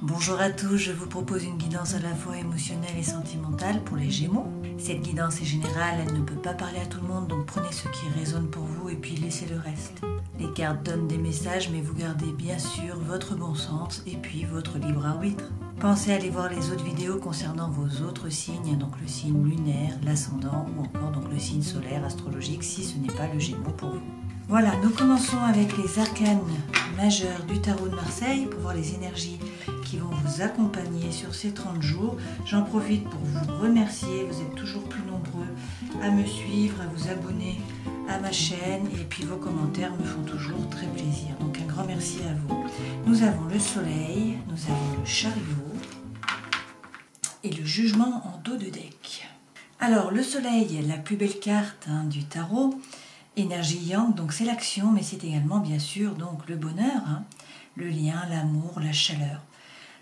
Bonjour à tous, je vous propose une guidance à la fois émotionnelle et sentimentale pour les Gémeaux. Cette guidance est générale, elle ne peut pas parler à tout le monde, donc prenez ce qui résonne pour vous et puis laissez le reste. Les cartes donnent des messages, mais vous gardez bien sûr votre bon sens et puis votre libre arbitre. Pensez à aller voir les autres vidéos concernant vos autres signes, donc le signe lunaire, l'ascendant ou encore donc le signe solaire astrologique si ce n'est pas le Gémeaux pour vous. Voilà, nous commençons avec les arcanes majeurs du tarot de Marseille pour voir les énergies qui vont vous accompagner sur ces 30 jours. J'en profite pour vous remercier, vous êtes toujours plus nombreux à me suivre, à vous abonner à ma chaîne et puis vos commentaires me font toujours très plaisir. Donc un grand merci à vous. Nous avons le soleil, nous avons le chariot et le jugement en dos de deck. Alors le soleil est la plus belle carte du tarot, énergie yang, donc c'est l'action, mais c'est également bien sûr donc le bonheur, le lien, l'amour, la chaleur.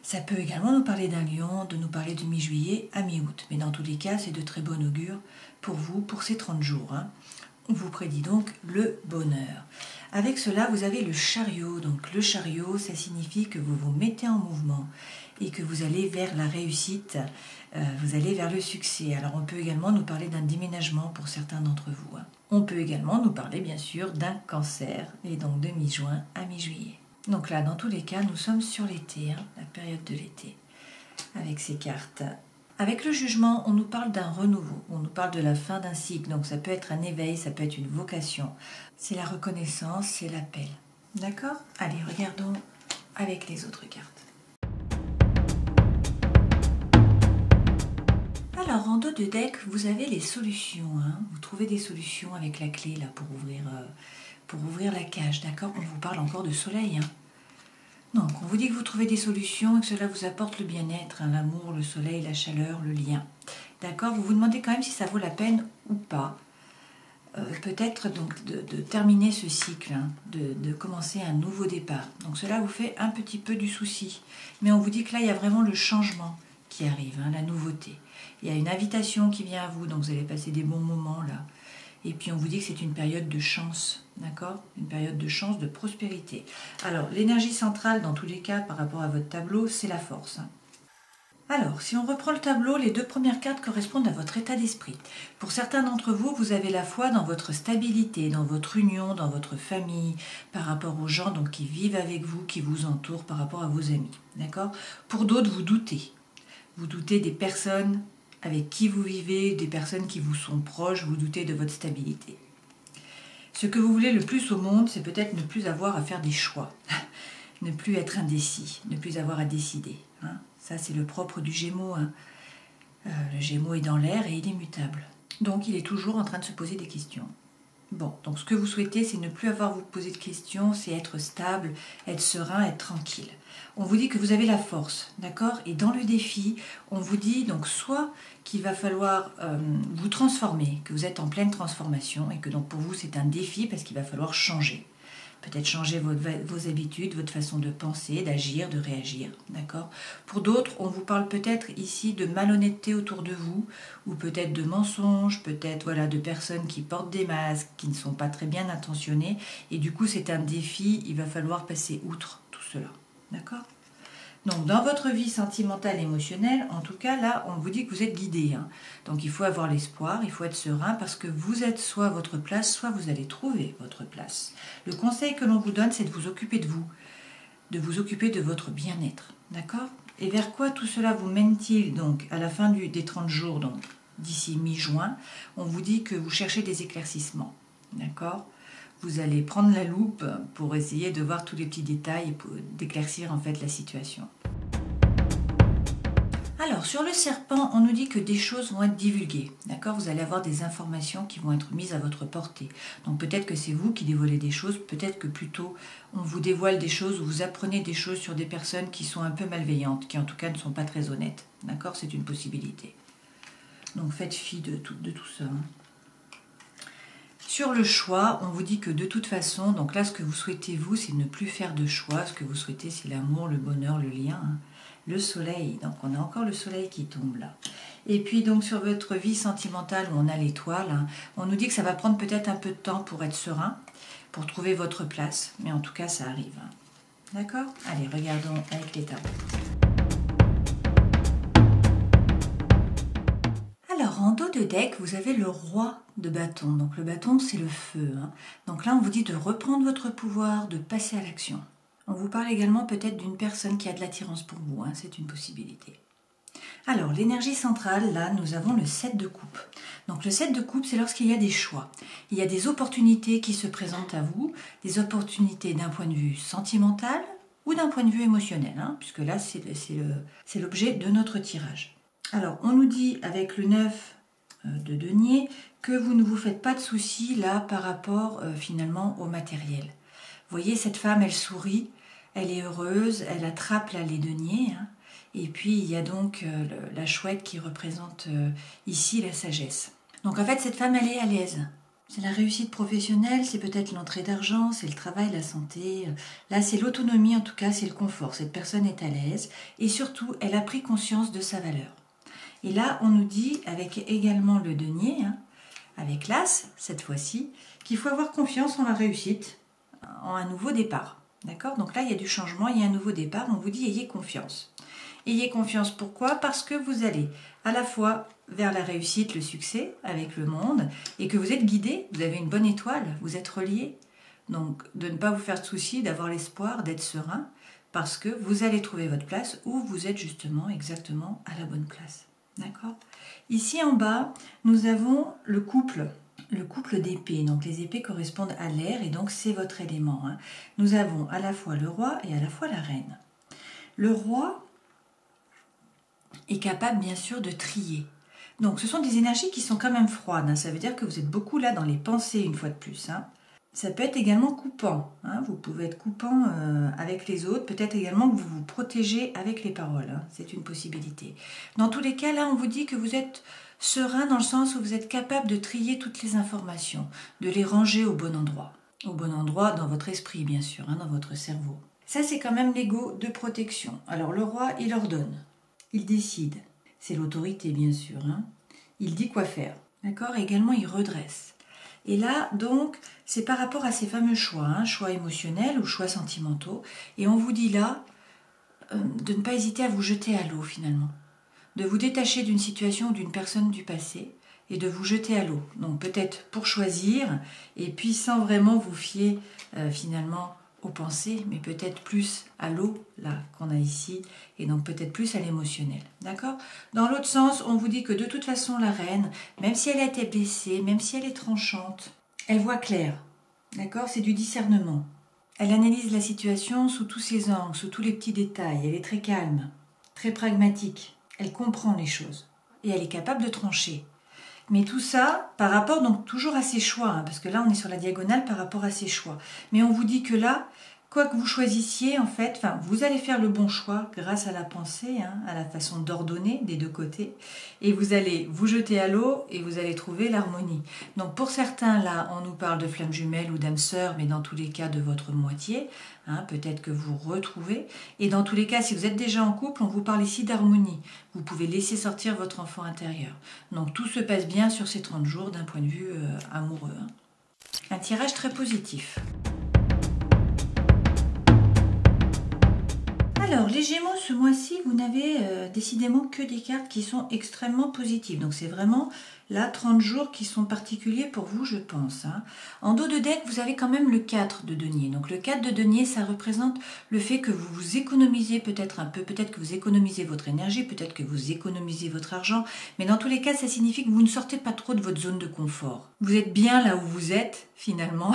Ça peut également nous parler d'un lion, de nous parler de mi-juillet à mi-août. Mais dans tous les cas, c'est de très bon augure pour vous, pour ces 30 jours. On vous prédit donc le bonheur. Avec cela, vous avez le chariot. Donc le chariot, ça signifie que vous vous mettez en mouvement et que vous allez vers la réussite, vous allez vers le succès. Alors on peut également nous parler d'un déménagement pour certains d'entre vous. On peut également nous parler bien sûr d'un cancer, et donc de mi-juin à mi-juillet. Donc là, dans tous les cas, nous sommes sur l'été, la période de l'été, avec ces cartes. Avec le jugement, on nous parle d'un renouveau, on nous parle de la fin d'un cycle, donc ça peut être un éveil, ça peut être une vocation. C'est la reconnaissance, c'est l'appel. D'accord? Allez, regardons avec les autres cartes. Alors, en dos de deck, vous avez les solutions. Vous trouvez des solutions avec la clé là pour ouvrir la cage, d'accord? On vous parle encore de soleil. Donc, on vous dit que vous trouvez des solutions et que cela vous apporte le bien-être, l'amour, le soleil, la chaleur, le lien. D'accord? Vous vous demandez quand même si ça vaut la peine ou pas. Peut-être donc de terminer ce cycle, de commencer un nouveau départ. Donc, cela vous fait un petit peu du souci. Mais on vous dit que là, il y a vraiment le changement qui arrive, la nouveauté. Il y a une invitation qui vient à vous, donc vous allez passer des bons moments là. Et puis on vous dit que c'est une période de chance, d'accord? Une période de chance, de prospérité. Alors, l'énergie centrale, dans tous les cas, par rapport à votre tableau, c'est la force. Alors, si on reprend le tableau, les deux premières cartes correspondent à votre état d'esprit. Pour certains d'entre vous, vous avez la foi dans votre stabilité, dans votre union, dans votre famille, par rapport aux gens donc, qui vivent avec vous, qui vous entourent, par rapport à vos amis, d'accord? Pour d'autres, vous doutez. Vous doutez des personnes avec qui vous vivez, des personnes qui vous sont proches, vous doutez de votre stabilité. Ce que vous voulez le plus au monde, c'est peut-être ne plus avoir à faire des choix, ne plus être indécis, ne plus avoir à décider. Ça, c'est le propre du Gémeaux. Le Gémeaux est dans l'air et il est mutable. Donc, il est toujours en train de se poser des questions. Bon, donc ce que vous souhaitez, c'est ne plus avoir à vous poser de questions, c'est être stable, être serein, être tranquille. On vous dit que vous avez la force, d'accord? Et dans le défi, on vous dit donc soit qu'il va falloir vous transformer, que vous êtes en pleine transformation et que donc pour vous c'est un défi parce qu'il va falloir changer. Peut-être changer vos habitudes, votre façon de penser, d'agir, de réagir, d'accord? Pour d'autres, on vous parle peut-être ici de malhonnêteté autour de vous, ou peut-être de mensonges, peut-être voilà, de personnes qui portent des masques, qui ne sont pas très bien intentionnées, et du coup c'est un défi, il va falloir passer outre tout cela, d'accord? Donc dans votre vie sentimentale, émotionnelle, en tout cas là, on vous dit que vous êtes guidé. Donc il faut avoir l'espoir, il faut être serein parce que vous êtes soit à votre place, soit vous allez trouver votre place. Le conseil que l'on vous donne, c'est de vous occuper de vous occuper de votre bien-être. D'accord? Et vers quoi tout cela vous mène-t-il donc à la fin des 30 jours, donc d'ici mi-juin, on vous dit que vous cherchez des éclaircissements. D'accord? Vous allez prendre la loupe pour essayer de voir tous les petits détails et d'éclaircir en fait la situation. Alors, sur le serpent, on nous dit que des choses vont être divulguées. D'accord? Vous allez avoir des informations qui vont être mises à votre portée. Donc peut-être que c'est vous qui dévoilez des choses, peut-être que plutôt on vous dévoile des choses ou vous apprenez des choses sur des personnes qui sont un peu malveillantes, qui en tout cas ne sont pas très honnêtes. D'accord? C'est une possibilité. Donc faites fi de tout ça. Sur le choix, on vous dit que de toute façon, donc là ce que vous souhaitez vous, c'est ne plus faire de choix. Ce que vous souhaitez, c'est l'amour, le bonheur, le lien, le soleil. Donc on a encore le soleil qui tombe là. Et puis donc sur votre vie sentimentale où on a l'étoile, on nous dit que ça va prendre peut-être un peu de temps pour être serein, pour trouver votre place. Mais en tout cas, ça arrive. D'accord? Allez, regardons avec les tableaux. Alors, en dos de deck, vous avez le roi de bâton. Donc, le bâton, c'est le feu. Hein. Donc là, on vous dit de reprendre votre pouvoir, de passer à l'action. On vous parle également peut-être d'une personne qui a de l'attirance pour vous. Hein. C'est une possibilité. Alors, l'énergie centrale, là, nous avons le 7 de coupe. Donc, le 7 de coupe, c'est lorsqu'il y a des choix. Il y a des opportunités qui se présentent à vous, des opportunités d'un point de vue sentimental ou d'un point de vue émotionnel, hein, puisque là, c'est l'objet de notre tirage. Alors, on nous dit avec le 9 de denier que vous ne vous faites pas de soucis là par rapport finalement au matériel. Vous voyez, cette femme, elle sourit, elle est heureuse, elle attrape là les deniers, hein, et puis il y a donc la chouette qui représente ici la sagesse. Donc en fait, cette femme, elle est à l'aise. C'est la réussite professionnelle, c'est peut-être l'entrée d'argent, c'est le travail, la santé. Là, c'est l'autonomie, en tout cas, c'est le confort. Cette personne est à l'aise et surtout, elle a pris conscience de sa valeur. Et là, on nous dit, avec également le denier, hein, avec l'as, cette fois-ci, qu'il faut avoir confiance en la réussite, en un nouveau départ. D'accord ? Donc là, il y a du changement, il y a un nouveau départ. On vous dit, ayez confiance. Ayez confiance, pourquoi ? Parce que vous allez à la fois vers la réussite, le succès avec le monde, et que vous êtes guidé, vous avez une bonne étoile, vous êtes relié. Donc, de ne pas vous faire de soucis, d'avoir l'espoir, d'être serein, parce que vous allez trouver votre place où vous êtes justement exactement à la bonne place. D'accord ? Ici en bas, nous avons le couple d'épées. Donc les épées correspondent à l'air et donc c'est votre élément. Hein. Nous avons à la fois le roi et à la fois la reine. Le roi est capable bien sûr de trier. Donc ce sont des énergies qui sont quand même froides. Hein. Ça veut dire que vous êtes beaucoup là dans les pensées une fois de plus. Hein. Ça peut être également coupant. Hein. Vous pouvez être coupant avec les autres. Peut-être également que vous vous protégez avec les paroles. Hein. C'est une possibilité. Dans tous les cas, là, on vous dit que vous êtes serein dans le sens où vous êtes capable de trier toutes les informations, de les ranger au bon endroit. Au bon endroit dans votre esprit, bien sûr, hein, dans votre cerveau. Ça, c'est quand même l'ego de protection. Alors, le roi, il ordonne. Il décide. C'est l'autorité, bien sûr. Hein. Il dit quoi faire. D'accord ? Et également, il redresse. Et là, donc, c'est par rapport à ces fameux choix, hein, choix émotionnels ou choix sentimentaux. Et on vous dit là de ne pas hésiter à vous jeter à l'eau, finalement. De vous détacher d'une situation ou d'une personne du passé et de vous jeter à l'eau. Donc, peut-être pour choisir, et puis sans vraiment vous fier, finalement, aux pensées, mais peut-être plus à l'eau, là, qu'on a ici, et donc peut-être plus à l'émotionnel, d'accord ? Dans l'autre sens, on vous dit que de toute façon, la reine, même si elle a été blessée, même si elle est tranchante, elle voit clair, d'accord ? C'est du discernement. Elle analyse la situation sous tous ses angles, sous tous les petits détails, elle est très calme, très pragmatique, elle comprend les choses, et elle est capable de trancher. Mais tout ça, par rapport donc toujours à ses choix, hein, parce que là on est sur la diagonale par rapport à ses choix. Mais on vous dit que là, quoi que vous choisissiez, en fait, vous allez faire le bon choix grâce à la pensée, hein, à la façon d'ordonner des deux côtés, et vous allez vous jeter à l'eau et vous allez trouver l'harmonie. Donc pour certains, là, on nous parle de flamme jumelle ou d'âme sœur, mais dans tous les cas de votre moitié, hein, peut-être que vous retrouvez. Et dans tous les cas, si vous êtes déjà en couple, on vous parle ici d'harmonie. Vous pouvez laisser sortir votre enfant intérieur. Donc tout se passe bien sur ces 30 jours d'un point de vue amoureux. Hein. Un tirage très positif. Alors, les Gémeaux, ce mois-ci, vous n'avez décidément que des cartes qui sont extrêmement positives. Donc, c'est vraiment là 30 jours qui sont particuliers pour vous, je pense. Hein. En dos de deck, vous avez quand même le 4 de denier. Donc, le 4 de denier, ça représente le fait que vous vous économisez peut-être un peu. Peut-être que vous économisez votre énergie, peut-être que vous économisez votre argent. Mais dans tous les cas, ça signifie que vous ne sortez pas trop de votre zone de confort. Vous êtes bien là où vous êtes, finalement,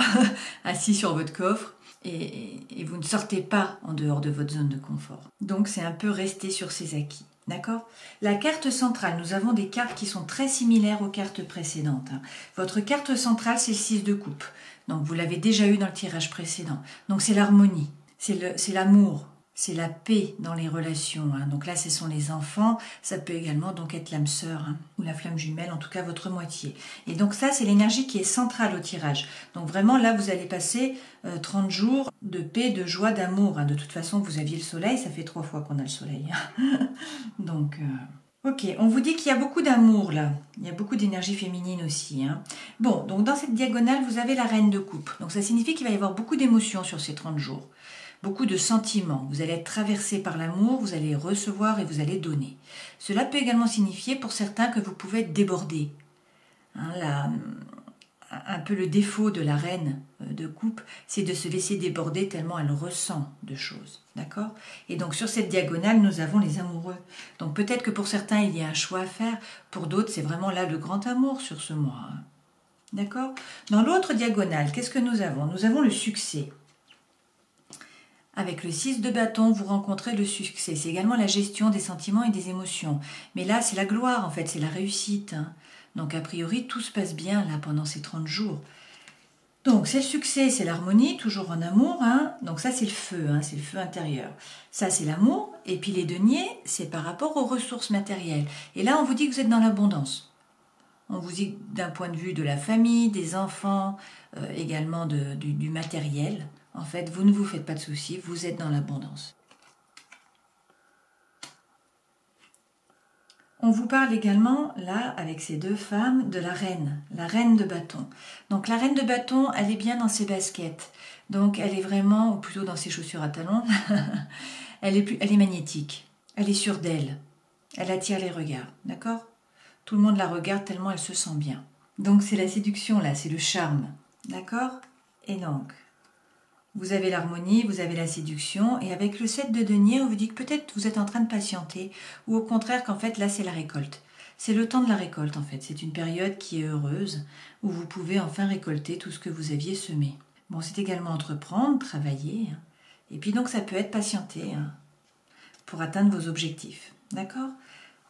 assis sur votre coffre. Et vous ne sortez pas en dehors de votre zone de confort. Donc c'est un peu rester sur ses acquis. D'accord ? La carte centrale, nous avons des cartes qui sont très similaires aux cartes précédentes. Hein. Votre carte centrale, c'est le 6 de coupe. Donc vous l'avez déjà eu dans le tirage précédent. Donc c'est l'harmonie, c'est l'amour, c'est la paix dans les relations. Hein. Donc là, ce sont les enfants. Ça peut également donc être l'âme sœur, hein, ou la flamme jumelle, en tout cas votre moitié. Et donc ça, c'est l'énergie qui est centrale au tirage. Donc vraiment, là, vous allez passer 30 jours de paix, de joie, d'amour. Hein. De toute façon, vous aviez le soleil. Ça fait 3 fois qu'on a le soleil. Hein. Donc, ok. On vous dit qu'il y a beaucoup d'amour, là. Il y a beaucoup d'énergie féminine aussi. Hein. Bon, donc dans cette diagonale, vous avez la reine de coupe. Donc ça signifie qu'il va y avoir beaucoup d'émotions sur ces 30 jours. beaucoup de sentiments. Vous allez être traversé par l'amour, vous allez recevoir et vous allez donner. Cela peut également signifier pour certains que vous pouvez être débordé. Un peu le défaut de la reine de coupe, c'est de se laisser déborder tellement elle ressent de choses. D'accord? Et donc sur cette diagonale, nous avons les amoureux. Donc peut-être que pour certains, il y a un choix à faire. Pour d'autres, c'est vraiment là le grand amour sur ce mois. D'accord? Dans l'autre diagonale, qu'est-ce que nous avons? Nous avons le succès. Avec le 6 de bâton, vous rencontrez le succès. C'est également la gestion des sentiments et des émotions. Mais là, c'est la gloire, en fait, c'est la réussite. Donc, a priori, tout se passe bien, là, pendant ces 30 jours. Donc, c'est le succès, c'est l'harmonie, toujours en amour. Donc, ça, c'est le feu, c'est le feu intérieur. Ça, c'est l'amour. Et puis, les deniers, c'est par rapport aux ressources matérielles. Et là, on vous dit que vous êtes dans l'abondance. On vous dit d'un point de vue de la famille, des enfants, également du matériel. En fait, vous ne vous faites pas de soucis, vous êtes dans l'abondance. On vous parle également, là, avec ces deux femmes, de la reine de bâton. Donc la reine de bâton, elle est bien dans ses baskets. Donc elle est vraiment, ou plutôt dans ses chaussures à talons, elle est magnétique, elle est sûre d'elle. Elle attire les regards, d'accord? Tout le monde la regarde tellement elle se sent bien. Donc c'est la séduction là, c'est le charme, d'accord? Et donc, vous avez l'harmonie, vous avez la séduction, et avec le 7 de denier, on vous dit que peut-être vous êtes en train de patienter, ou au contraire qu'en fait là c'est la récolte. C'est le temps de la récolte en fait, c'est une période qui est heureuse, où vous pouvez enfin récolter tout ce que vous aviez semé. Bon, c'est également entreprendre, travailler, et puis donc ça peut être patienter pour atteindre vos objectifs, d'accord?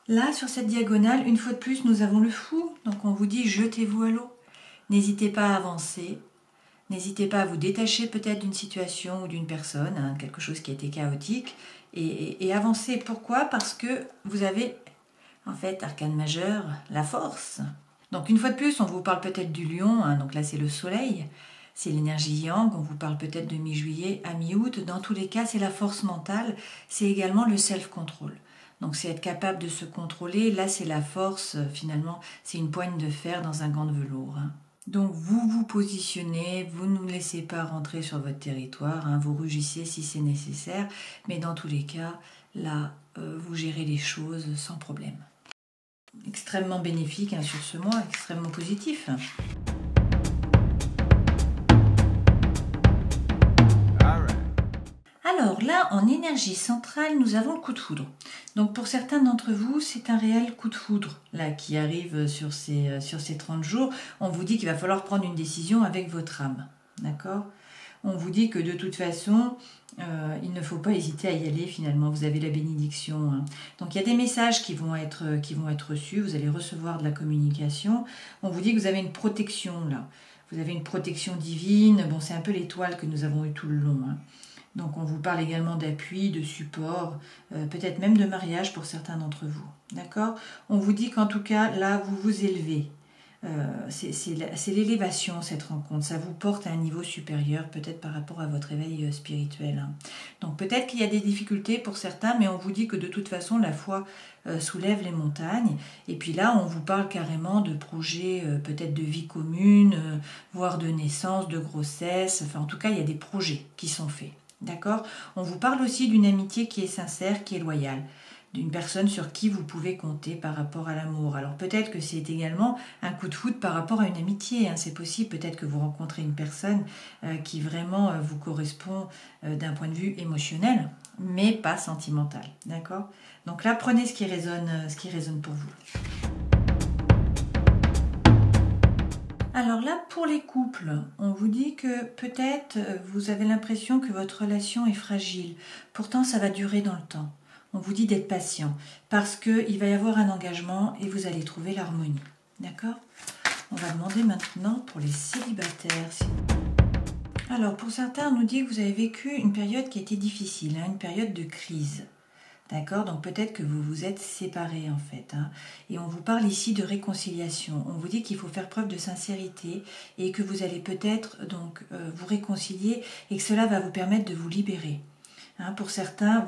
Là, sur cette diagonale, une fois de plus, nous avons le fou, donc on vous dit jetez-vous à l'eau. N'hésitez pas à avancer. N'hésitez pas à vous détacher peut-être d'une situation ou d'une personne, quelque chose qui a été chaotique, et avancer. Pourquoi? Parce que vous avez, en fait, arcane majeur, la force. Donc une fois de plus, on vous parle peut-être du lion, donc là c'est le soleil, c'est l'énergie yang, on vous parle peut-être de mi-juillet à mi-août. Dans tous les cas, c'est la force mentale, c'est également le self-control. Donc c'est être capable de se contrôler. Là, c'est la force, finalement, c'est une poigne de fer dans un gant de velours. Donc vous vous positionnez, vous ne laissez pas rentrer sur votre territoire, vous rugissez si c'est nécessaire, mais dans tous les cas, là, vous gérez les choses sans problème. Extrêmement bénéfique sur ce mois, extrêmement positif. Alors là, en énergie centrale, nous avons le coup de foudre. Donc pour certains d'entre vous, c'est un réel coup de foudre là qui arrive sur ces 30 jours. On vous dit qu'il va falloir prendre une décision avec votre âme. D'accord? On vous dit que de toute façon, il ne faut pas hésiter à y aller finalement. Vous avez la bénédiction. Donc il y a des messages qui vont être reçus. Vous allez recevoir de la communication. On vous dit que vous avez une protection là. Vous avez une protection divine. Bon, c'est un peu l'étoile que nous avons eue tout le long. Donc on vous parle également d'appui, de support, peut-être même de mariage pour certains d'entre vous. D'accord? On vous dit qu'en tout cas, là, vous vous élevez. C'est l'élévation, cette rencontre. Ça vous porte à un niveau supérieur, peut-être par rapport à votre éveil spirituel. Donc peut-être qu'il y a des difficultés pour certains, mais on vous dit que de toute façon, la foi soulève les montagnes. Et puis là, on vous parle carrément de projets, peut-être de vie commune, voire de naissance, de grossesse. Enfin, en tout cas, il y a des projets qui sont faits. D'accord? On vous parle aussi d'une amitié qui est sincère, qui est loyale, d'une personne sur qui vous pouvez compter par rapport à l'amour. Alors peut-être que c'est également un coup de foudre par rapport à une amitié, c'est possible, peut-être que vous rencontrez une personne qui vraiment vous correspond d'un point de vue émotionnel, mais pas sentimental. D'accord? Donc là, prenez ce qui résonne pour vous. Alors là, pour les couples, on vous dit que peut-être vous avez l'impression que votre relation est fragile. Pourtant, ça va durer dans le temps. On vous dit d'être patient parce qu'il va y avoir un engagement et vous allez trouver l'harmonie. D'accord? On va demander maintenant pour les célibataires. Alors, pour certains, on nous dit que vous avez vécu une période qui a été difficile, une période de crise. D'accord? Donc peut-être que vous vous êtes séparés en fait. Et on vous parle ici de réconciliation. On vous dit qu'il faut faire preuve de sincérité et que vous allez peut-être donc vous réconcilier et que cela va vous permettre de vous libérer. Pour certains,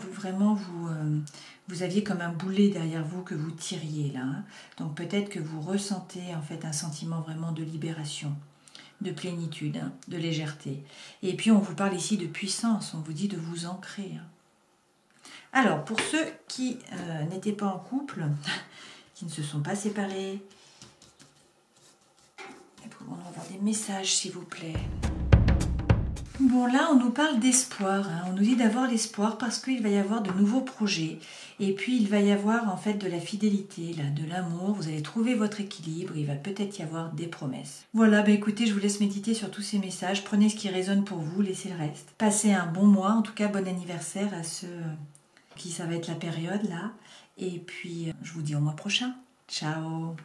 vous aviez comme un boulet derrière vous que vous tiriez là. Donc peut-être que vous ressentez en fait un sentiment vraiment de libération. de plénitude, hein, de légèreté. Et puis on vous parle ici de puissance, on vous dit de vous ancrer. Hein. Alors, pour ceux qui n'étaient pas en couple, qui ne se sont pas séparés, on va avoir des messages, s'il vous plaît. Bon, là, on nous parle d'espoir. Hein. On nous dit d'avoir l'espoir parce qu'il va y avoir de nouveaux projets. Et puis, il va y avoir en fait de la fidélité, là, de l'amour. Vous allez trouver votre équilibre. Il va peut-être y avoir des promesses. Voilà, bah écoutez, je vous laisse méditer sur tous ces messages. Prenez ce qui résonne pour vous, laissez le reste. Passez un bon mois. En tout cas, bon anniversaire à ceux qui ça va être la période, là. Et puis, je vous dis au mois prochain. Ciao!